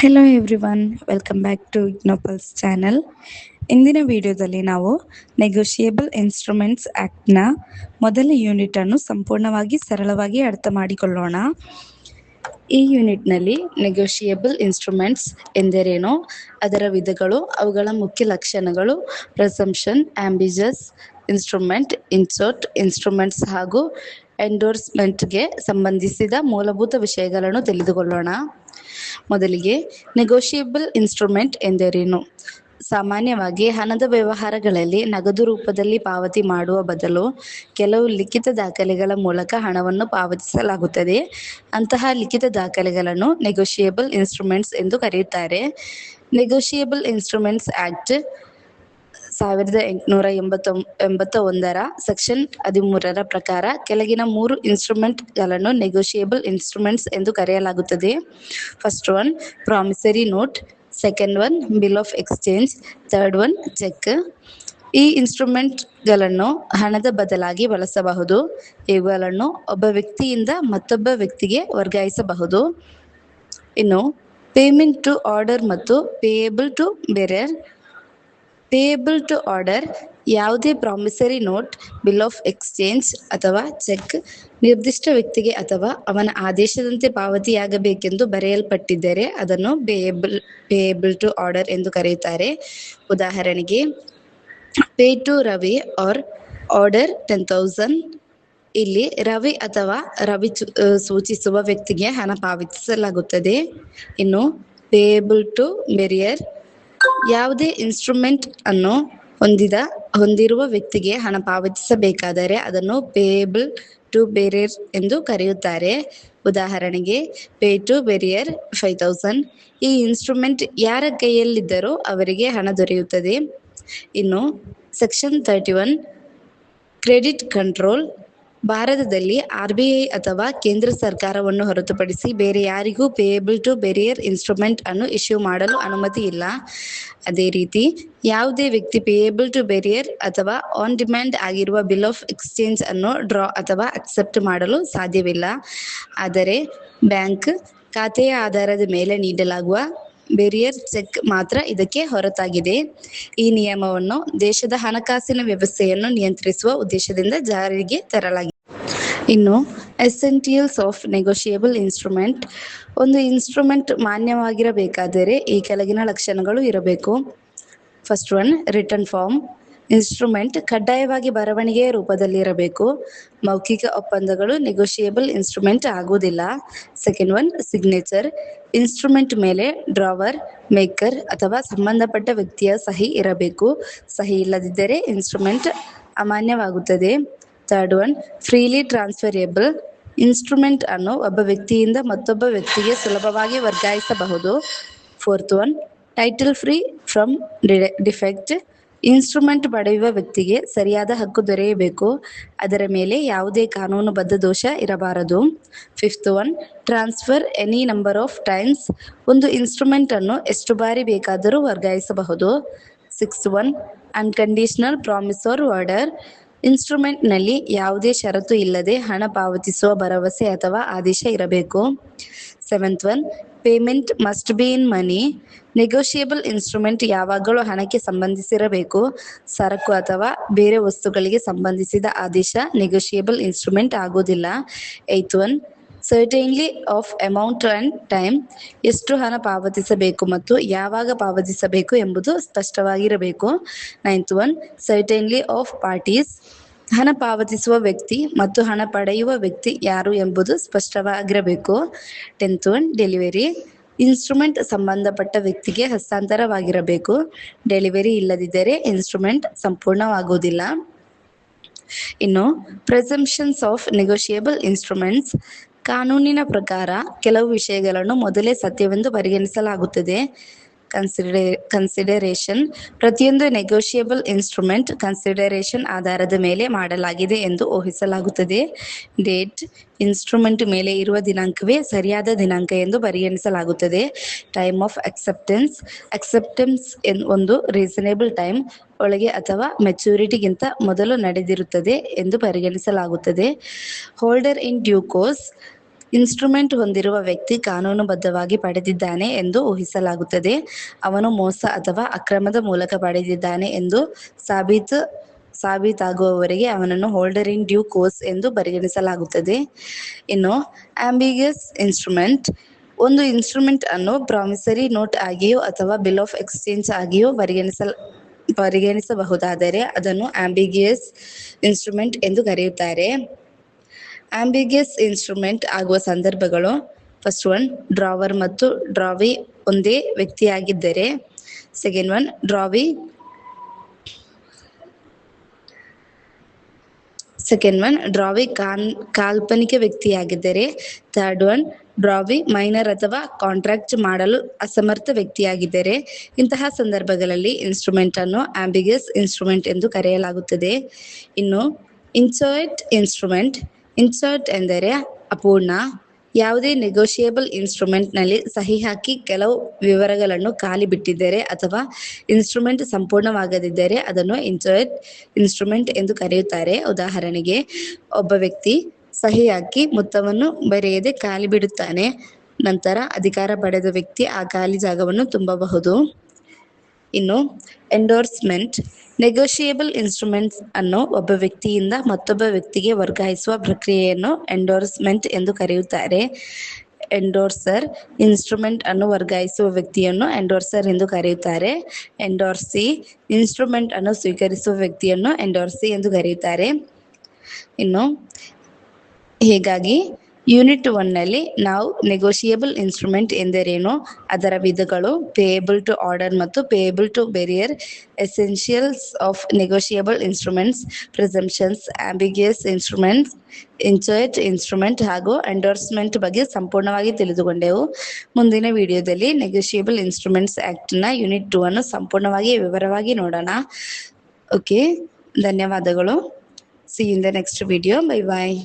Hello everyone, welcome back to Ignopulse channel. ಇಂದಿನ ವಿಡಿಯೋದಲ್ಲಿ ನಾವು ನೆಗೋಷಿಯೇಬಲ್ ಇನ್ಸ್ಟ್ರೂಮೆಂಟ್ಸ್ ಆ್ಯಕ್ಟ್ನ ಮೊದಲ ಯೂನಿಟನ್ನು ಸಂಪೂರ್ಣವಾಗಿ ಸರಳವಾಗಿ ಅರ್ಥ ಮಾಡಿಕೊಳ್ಳೋಣ. ಈ ಯೂನಿಟ್ನಲ್ಲಿ ನೆಗೋಷಿಯೇಬಲ್ ಇನ್ಸ್ಟ್ರೂಮೆಂಟ್ಸ್ ಎಂದರೇನು, ಅದರ ವಿಧಗಳು, ಅವುಗಳ ಮುಖ್ಯ ಲಕ್ಷಣಗಳು, ಪ್ರೆಸಂಪ್ಷನ್, ಆಂಬಿಗಸ್ ಇನ್ಸ್ಟ್ರೂಮೆಂಟ್, ಇನ್ಸರ್ಟ್ ಇನ್ಸ್ಟ್ರೂಮೆಂಟ್ಸ್ ಹಾಗೂ ಎಂಡೋರ್ಸ್ಮೆಂಟ್ಗೆ ಸಂಬಂಧಿಸಿದ ಮೂಲಭೂತ ವಿಷಯಗಳನ್ನು ತಿಳಿದುಕೊಳ್ಳೋಣ. ಮೊದಲಿಗೆ ನೆಗೋಷಿಯೇಬಲ್ ಇನ್ಸ್ಟ್ರೂಮೆಂಟ್ ಎಂದರೇನು? ಸಾಮಾನ್ಯವಾಗಿ ಹಣದ ವ್ಯವಹಾರಗಳಲ್ಲಿ ನಗದು ರೂಪದಲ್ಲಿ ಪಾವತಿ ಮಾಡುವ ಬದಲು ಕೆಲವು ಲಿಖಿತ ದಾಖಲೆಗಳ ಮೂಲಕ ಹಣವನ್ನು ಪಾವತಿಸಲಾಗುತ್ತದೆ. ಅಂತಹ ಲಿಖಿತ ದಾಖಲೆಗಳನ್ನು ನೆಗೋಷಿಯೇಬಲ್ ಇನ್ಸ್ಟ್ರೂಮೆಂಟ್ಸ್ ಎಂದು ಕರೆಯುತ್ತಾರೆ. ನೆಗೋಷಿಯೇಬಲ್ ಇನ್ಸ್ಟ್ರೂಮೆಂಟ್ಸ್ ಆ್ಯಕ್ಟ್ 1881 ಸೆಕ್ಷನ್ 13 ಪ್ರಕಾರ ಕೆಳಗಿನ 3 ಇನ್ಸ್ಟ್ರೂಮೆಂಟ್ಗಳನ್ನು ನೆಗೋಷಿಯೇಬಲ್ ಇನ್ಸ್ಟ್ರೂಮೆಂಟ್ಸ್ ಎಂದು ಕರೆಯಲಾಗುತ್ತದೆ. First one promissory note, second one bill of exchange, third one cheque. ಈ ಇನ್ಸ್ಟ್ರೂಮೆಂಟ್ಗಳನ್ನು ಹಣದ ಬದಲಾಗಿ ಬಳಸಬಹುದು. ಇವುಗಳನ್ನು ಒಬ್ಬ ವ್ಯಕ್ತಿಯಿಂದ ಮತ್ತೊಬ್ಬ ವ್ಯಕ್ತಿಗೆ ವರ್ಗಾಯಿಸಬಹುದು. ಇನ್ನು ಪೇಮೆಂಟ್ ಟು ಆರ್ಡರ್ ಮತ್ತು payable to bearer. Payable to order ಯಾವುದೇ promissory note, bill of exchange ಅಥವಾ ಚೆಕ್ ನಿರ್ದಿಷ್ಟ ವ್ಯಕ್ತಿಗೆ ಅಥವಾ ಅವನ ಆದೇಶದಂತೆ ಪಾವತಿಯಾಗಬೇಕೆಂದು ಬರೆಯಲ್ಪಟ್ಟಿದ್ದರೆ ಅದನ್ನು ಪೇಯೇಬಲ್ ಟು ಆರ್ಡರ್ ಎಂದು ಕರೆಯುತ್ತಾರೆ. ಉದಾಹರಣೆಗೆ, pay to Ravi or order 10,000. ಇಲ್ಲಿ ರವಿ ಅಥವಾ ರವಿ ಸೂಚಿಸುವ ವ್ಯಕ್ತಿಗೆ ಹಣ ಪಾವತಿಸಲಾಗುತ್ತದೆ. ಇನ್ನು ಪೇಯೇಬಲ್ ಟು ಬೇರಿಯರ್ ಯಾವುದೇ ಇನ್ಸ್ಟ್ರೂಮೆಂಟ್ ಅನ್ನು ಹೊಂದಿರುವ ವ್ಯಕ್ತಿಗೆ ಹಣ ಪಾವತಿಸಬೇಕಾದರೆ ಅದನ್ನು ಪೇಯೇಬಲ್ ಟು ಬೇರಿಯರ್ ಎಂದು ಕರೆಯುತ್ತಾರೆ. ಉದಾಹರಣೆಗೆ, ಪೇ ಟು ಬೇರಿಯರ್ 5,000. ಈ ಇನ್ಸ್ಟ್ರೂಮೆಂಟ್ ಯಾರ ಕೈಯಲ್ಲಿದ್ದರೋ ಅವರಿಗೆ ಹಣ ದೊರೆಯುತ್ತದೆ. ಇನ್ನು ಸೆಕ್ಷನ್ 31 ಕ್ರೆಡಿಟ್ ಕಂಟ್ರೋಲ್. ಭಾರತದಲ್ಲಿ RBI ಅಥವಾ ಕೇಂದ್ರ ಸರ್ಕಾರವನ್ನು ಹೊರತುಪಡಿಸಿ ಬೇರೆ ಯಾರಿಗೂ ಪೇಯೇಬಲ್ ಟು ಬೇರಿಯರ್ ಇನ್ಸ್ಟ್ರೂಮೆಂಟ್ ಅನ್ನು ಇಶ್ಯೂ ಮಾಡಲು ಅನುಮತಿ ಇಲ್ಲ. ಅದೇ ರೀತಿ ಯಾವುದೇ ವ್ಯಕ್ತಿ ಪೇಯೇಬಲ್ ಟು ಬೇರಿಯರ್ ಅಥವಾ ಆನ್ ಡಿಮ್ಯಾಂಡ್ ಆಗಿರುವ ಬಿಲ್ ಆಫ್ ಎಕ್ಸ್ಚೇಂಜ್ ಅನ್ನು ಡ್ರಾ ಅಥವಾ ಅಕ್ಸೆಪ್ಟ್ ಮಾಡಲು ಸಾಧ್ಯವಿಲ್ಲ. ಆದರೆ ಬ್ಯಾಂಕ್ ಖಾತೆಯ ಆಧಾರದ ಮೇಲೆ ನೀಡಲಾಗುವ ಬೇರಿಯರ್ ಚೆಕ್ ಮಾತ್ರ ಇದಕ್ಕೆ ಹೊರತಾಗಿದೆ. ಈ ನಿಯಮವನ್ನು ದೇಶದ ಹಣಕಾಸಿನ ವ್ಯವಸ್ಥೆಯನ್ನು ನಿಯಂತ್ರಿಸುವ ಉದ್ದೇಶದಿಂದ ಜಾರಿಗೆ ತರಲಾಗಿದೆ. ಇನ್ನು ಎಸೆನ್ಷಿಯಲ್ಸ್ ಆಫ್ ನೆಗೋಷಿಯೇಬಲ್ ಇನ್ಸ್ಟ್ರೂಮೆಂಟ್. ಒಂದು ಇನ್ಸ್ಟ್ರೂಮೆಂಟ್ ಮಾನ್ಯವಾಗಿರಬೇಕಾದರೆ ಈ ಕೆಳಗಿನ ಲಕ್ಷಣಗಳು ಇರಬೇಕು. First one written form. Instrument ಕಡ್ಡಾಯವಾಗಿ ಬರವಣಿಗೆಯ ರೂಪದಲ್ಲಿರಬೇಕು. ಮೌಖಿಕ ಒಪ್ಪಂದಗಳು ನೆಗೋಷಿಯೇಬಲ್ ಇನ್ಸ್ಟ್ರೂಮೆಂಟ್ ಆಗುವುದಿಲ್ಲ. Second one signature. ಇನ್ಸ್ಟ್ರೂಮೆಂಟ್ ಮೇಲೆ ಡ್ರಾವರ್, ಮೇಕರ್ ಅಥವಾ ಸಂಬಂಧಪಟ್ಟ ವ್ಯಕ್ತಿಯ ಸಹಿ ಇರಬೇಕು. ಸಹಿ ಇಲ್ಲದಿದ್ದರೆ ಇನ್ಸ್ಟ್ರೂಮೆಂಟ್ ಅಮಾನ್ಯವಾಗುತ್ತದೆ. Third one freely transferable. Instrument ಅನ್ನು ಒಬ್ಬ ವ್ಯಕ್ತಿಯಿಂದ ಮತ್ತೊಬ್ಬ ವ್ಯಕ್ತಿಗೆ ಸುಲಭವಾಗಿ ವರ್ಗಾಯಿಸಬಹುದು. Fourth one title free from defect. Instrument ಪಡೆಯುವ ವ್ಯಕ್ತಿಗೆ ಸರಿಯಾದ ಹಕ್ಕು ದೊರೆಯಬೇಕು. ಅದರ ಮೇಲೆ ಯಾವುದೇ ಕಾನೂನುಬದ್ಧ ದೋಷ ಇರಬಾರದು. Fifth one transfer any number of times. ಒಂದು ಇನ್ಸ್ಟ್ರೂಮೆಂಟ್ ಅನ್ನು ಎಷ್ಟು ಬಾರಿ ಬೇಕಾದರೂ ವರ್ಗಾಯಿಸಬಹುದು. Sixth one unconditional promise or order. ಇನ್ಸ್ಟ್ರೂಮೆಂಟ್ನಲ್ಲಿ ಯಾವುದೇ ಷರತ್ತು ಇಲ್ಲದೆ ಹಣ ಪಾವತಿಸುವ ಭರವಸೆ ಅಥವಾ ಆದೇಶ ಇರಬೇಕು. Seventh one payment must be in money. Negotiable instrument ಯಾವಾಗಲೂ ಹಣಕ್ಕೆ ಸಂಬಂಧಿಸಿರಬೇಕು. ಸರಕು ಅಥವಾ ಬೇರೆ ವಸ್ತುಗಳಿಗೆ ಸಂಬಂಧಿಸಿದ ಆದೇಶ ನೆಗೋಷಿಯೇಬಲ್ ಇನ್ಸ್ಟ್ರೂಮೆಂಟ್ ಆಗುವುದಿಲ್ಲ. Eighth one certainly of amount and time. ಎಷ್ಟು ಹಣ ಪಾವತಿಸಬೇಕು ಮತ್ತು ಯಾವಾಗ ಪಾವತಿಸಬೇಕು ಎಂಬುದು ಸ್ಪಷ್ಟವಾಗಿರಬೇಕು. Ninth one certainly of parties. ಹಣ ಪಾವತಿಸುವ ವ್ಯಕ್ತಿ ಮತ್ತು ಹಣ ಪಡೆಯುವ ವ್ಯಕ್ತಿ ಯಾರು ಎಂಬುದು ಸ್ಪಷ್ಟವಾಗಿರಬೇಕು. Tenth one delivery. ಇನ್ಸ್ಟ್ರೂಮೆಂಟ್ ಸಂಬಂಧಪಟ್ಟ ವ್ಯಕ್ತಿಗೆ ಹಸ್ತಾಂತರವಾಗಿರಬೇಕು. ಡೆಲಿವರಿ ಇಲ್ಲದಿದ್ದರೆ ಇನ್ಸ್ಟ್ರೂಮೆಂಟ್ ಸಂಪೂರ್ಣವಾಗುವುದಿಲ್ಲ. ಇನ್ನು ಪ್ರೆಸಂಪ್ಷನ್ಸ್ ಆಫ್ ನೆಗೋಷಿಯೇಬಲ್ ಇನ್ಸ್ಟ್ರೂಮೆಂಟ್ಸ್. ಕಾನೂನಿನ ಪ್ರಕಾರ ಕೆಲವು ವಿಷಯಗಳನ್ನು ಮೊದಲೇ ಸತ್ಯವೆಂದು ಪರಿಗಣಿಸಲಾಗುತ್ತದೆ. ಕನ್ಸಿಡರೇಷನ್. ಪ್ರತಿಯೊಂದು ನೆಗೋಷಿಯೇಬಲ್ ಇನ್ಸ್ಟ್ರೂಮೆಂಟ್ ಕನ್ಸಿಡರೇಷನ್ ಆಧಾರದ ಮೇಲೆ ಮಾಡಲಾಗಿದೆ ಎಂದು ಊಹಿಸಲಾಗುತ್ತದೆ. ಡೇಟ್. ಇನ್ಸ್ಟ್ರೂಮೆಂಟ್ ಮೇಲೆ ಇರುವ ದಿನಾಂಕವೇ ಸರಿಯಾದ ದಿನಾಂಕ ಎಂದು ಪರಿಗಣಿಸಲಾಗುತ್ತದೆ. Time of acceptance. ಅಕ್ಸೆಪ್ಟೆನ್ಸ್ ಒಂದು ರೀಸನೇಬಲ್ ಟೈಮ್ ಒಳಗೆ ಅಥವಾ ಮೆಚುರಿಟಿಗಿಂತ ಮೊದಲು ನಡೆದಿರುತ್ತದೆ ಎಂದು ಪರಿಗಣಿಸಲಾಗುತ್ತದೆ. Holder in due course. Instrument ಹೊಂದಿರುವ ವ್ಯಕ್ತಿ ಕಾನೂನುಬದ್ಧವಾಗಿ ಪಡೆದಿದ್ದಾನೆ ಎಂದು ಊಹಿಸಲಾಗುತ್ತದೆ. ಅವನು ಮೋಸ ಅಥವಾ ಅಕ್ರಮದ ಮೂಲಕ ಪಡೆದಿದ್ದಾನೆ ಎಂದು ಸಾಬೀತಾಗುವವರೆಗೆ ಅವನನ್ನು ಹೋಲ್ಡರ್ ಇನ್ ಡ್ಯೂ ಕೋರ್ಸ್ ಎಂದು ಪರಿಗಣಿಸಲಾಗುತ್ತದೆ. ಇನ್ನು ಆಂಬಿಗಿಯಸ್ ಇನ್ಸ್ಟ್ರೂಮೆಂಟ್, ಒಂದು ಇನ್ಸ್ಟ್ರೂಮೆಂಟ್ ಅನ್ನು ಪ್ರಾಮಿಸರಿ ನೋಟ್ ಆಗಿಯೋ ಅಥವಾ ಬಿಲ್ ಆಫ್ ಎಕ್ಸ್ಚೇಂಜ್ ಆಗಿಯೋ ಪರಿಗಣಿಸಬಹುದಾದರೆ ಅದನ್ನು ಆಂಬಿಗಿಯಸ್ ಇನ್ಸ್ಟ್ರೂಮೆಂಟ್ ಎಂದು ಕರೆಯುತ್ತಾರೆ. ಆಂಬಿಗಿಯಸ್ ಇನ್ಸ್ಟ್ರೂಮೆಂಟ್ ಆಗುವ ಸಂದರ್ಭಗಳು: ಫಸ್ಟ್ ಒನ್, ಡ್ರಾವರ್ ಮತ್ತು ಡ್ರಾವಿ ಒಂದೇ ವ್ಯಕ್ತಿಯಾಗಿದ್ದರೆ. ಸೆಕೆಂಡ್ ಒನ್, ಡ್ರಾವಿ ಕಾಲ್ಪನಿಕ ವ್ಯಕ್ತಿಯಾಗಿದ್ದರೆ. ಥರ್ಡ್ ಒನ್, ಡ್ರಾವಿ ಮೈನರ್ ಅಥವಾ ಕಾಂಟ್ರಾಕ್ಟ್ ಮಾಡಲು ಅಸಮರ್ಥ ವ್ಯಕ್ತಿಯಾಗಿದ್ದರೆ. ಇಂತಹ ಸಂದರ್ಭಗಳಲ್ಲಿ ಇನ್ಸ್ಟ್ರೂಮೆಂಟ್ ಅನ್ನು ಆಂಬಿಗಿಯಸ್ ಇನ್ಸ್ಟ್ರೂಮೆಂಟ್ ಎಂದು ಕರೆಯಲಾಗುತ್ತದೆ. ಇನ್ನು ಇನ್ಚಾಯ್ಟ್ ಇನ್ಸ್ಟ್ರೂಮೆಂಟ್. ಇನ್ಚಾಯ್ಟ್ ಎಂದರೆ ಅಪೂರ್ಣ. ಯಾವುದೇ ನೆಗೋಷಿಯೇಬಲ್ ಇನ್ಸ್ಟ್ರೂಮೆಂಟ್ನಲ್ಲಿ ಸಹಿ ಹಾಕಿ ಕೆಲವು ವಿವರಗಳನ್ನು ಖಾಲಿ ಬಿಟ್ಟಿದ್ದರೆ ಅಥವಾ ಇನ್ಸ್ಟ್ರೂಮೆಂಟ್ ಸಂಪೂರ್ಣವಾಗದಿದ್ದರೆ ಅದನ್ನು ಇನ್ಚಾಯ್ಟ್ ಇನ್ಸ್ಟ್ರೂಮೆಂಟ್ ಎಂದು ಕರೆಯುತ್ತಾರೆ. ಉದಾಹರಣೆಗೆ, ಒಬ್ಬ ವ್ಯಕ್ತಿ ಸಹಿ ಹಾಕಿ ಮೊತ್ತವನ್ನು ಬರೆಯದೆ ಖಾಲಿ ಬಿಡುತ್ತಾನೆ. ನಂತರ ಅಧಿಕಾರ ಪಡೆದ ವ್ಯಕ್ತಿ ಆ ಖಾಲಿ ಜಾಗವನ್ನು ತುಂಬಬಹುದು. ಇನ್ನು ಎಂಡೋರ್ಸ್ಮೆಂಟ್. ನೆಗೋಷಿಯೇಬಲ್ ಇನ್ಸ್ಟ್ರೂಮೆಂಟ್ಸ್ ಅನ್ನು ಒಬ್ಬ ವ್ಯಕ್ತಿಯಿಂದ ಮತ್ತೊಬ್ಬ ವ್ಯಕ್ತಿಗೆ ವರ್ಗಾಯಿಸುವ ಪ್ರಕ್ರಿಯೆಯನ್ನು ಎಂಡೋರ್ಸ್ಮೆಂಟ್ ಎಂದು ಕರೆಯುತ್ತಾರೆ. ಎಂಡೋರ್ಸರ್ ಇನ್ಸ್ಟ್ರೂಮೆಂಟ್ ಅನ್ನು ವರ್ಗಾಯಿಸುವ ವ್ಯಕ್ತಿಯನ್ನು ಎಂಡೋರ್ಸರ್ ಎಂದು ಕರೆಯುತ್ತಾರೆ. ಎಂಡೋರ್ಸಿ ಇನ್ಸ್ಟ್ರೂಮೆಂಟ್ ಅನ್ನು ಸ್ವೀಕರಿಸುವ ವ್ಯಕ್ತಿಯನ್ನು ಎಂಡೋರ್ಸಿ ಎಂದು ಕರೆಯುತ್ತಾರೆ. ಇನ್ನು ಹೀಗಾಗಿ ಯೂನಿಟ್ 1ನಲ್ಲಿ ನಾವು ನೆಗೋಷಿಯೇಬಲ್ ಇನ್ಸ್ಟ್ರೂಮೆಂಟ್ ಎಂದರೇನು, ಅದರ ವಿಧಗಳು, ಪೇಯಬಲ್ ಟು ಆರ್ಡರ್ ಮತ್ತು payable to bearer, essentials of negotiable instruments, presumptions, ambiguous instruments, inchoate instrument ಹಾಗೂ ಎಂಡೋರ್ಸ್ಮೆಂಟ್ ಬಗ್ಗೆ ಸಂಪೂರ್ಣವಾಗಿ ತಿಳಿದುಕೊಂಡೆವು. ಮುಂದಿನ ವಿಡಿಯೋದಲ್ಲಿ ನೆಗೋಷಿಯೇಬಲ್ ಇನ್ಸ್ಟ್ರೂಮೆಂಟ್ಸ್ ಆ್ಯಕ್ಟ್ನ ಯೂನಿಟ್ 2 ಅನ್ನು ಸಂಪೂರ್ಣವಾಗಿ ವಿವರವಾಗಿ ನೋಡೋಣ. ಓಕೆ, ಧನ್ಯವಾದಗಳು. See you in the next video. Bye bye.